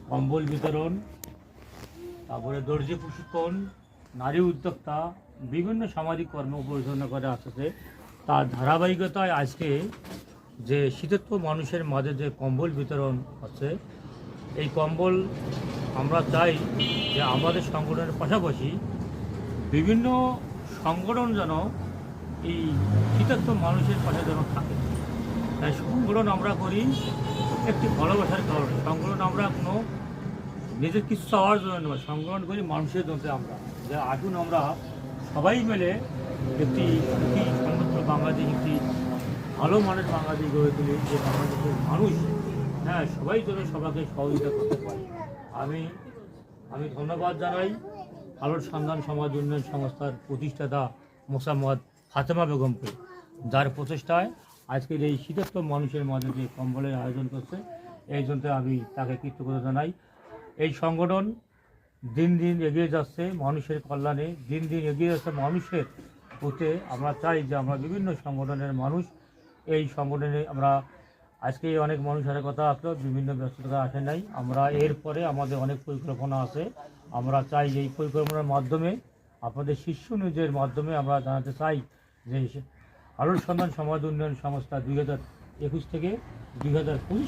কম্বল বিতরণ, তারপরে দর্জি প্রশিক্ষণ, নারী উদ্যোক্তা, বিভিন্ন সামাজিক কর্ম পরিচালনা করে আসছে। তার ধারাবাহিকতায় আজকে যে শীতার্ত মানুষের মাঝে যে কম্বল বিতরণ হচ্ছে, এই কম্বল আমরা চাই যে আমাদের সংগঠনের পাশাপাশি বিভিন্ন সংগঠন যেন এই শীতার্ত মানুষের পাশে যেন থাকে। তাই সংগঠন আমরা করি একটি ভালোবাসার কারণে। সংগঠন আমরা কোনো নিজের কিছু চাওয়ার জন্য নয়, সংগঠন করি মানুষের জন্য। আমরা যে আসুন আমরা সবাই মিলে একটি সুখী সমৃদ্ধ বাংলাদেশ, একটি ভালো মানের বাংলাদেশ গড়ে তুলি, যে বাংলাদেশের মানুষ সবাই যেন সবাইকে সহযোগিতা করতে পারে। আমি ধন্যবাদ জানাই আলোর সন্ধান সমাজ উন্নয়ন সংস্থার প্রতিষ্ঠাতা মোসাম্মদ ফাতেমা বেগমকে, যার প্রচেষ্টায় আজকের এই শীতার্ত মানুষের মাঝে যে কম্বলের আয়োজন করছে, এই জন্য আমি তাকে কৃতজ্ঞতা জানাই। এই সংগঠন দিন দিন এগিয়ে যাচ্ছে মানুষের কল্যাণে, দিন দিন এগিয়ে যাচ্ছে মানুষের হতে। আমরা চাই যে আমরা বিভিন্ন সংগঠনের মানুষ এই সংগঠনে আমরা আজকে অনেক মানুষের কথা আসলো, বিভিন্ন ব্যস্ততা আসে নাই। আমরা এরপরে আমাদের অনেক পরিকল্পনা আছে। আমরা চাই যে এই পরিকল্পনার মাধ্যমে আপনাদের শীর্ষ নিউজের মাধ্যমে আমরা জানাতে চাই যে আলোর সন্ধান সমাজ উন্নয়ন সংস্থা 2021 থেকে 2025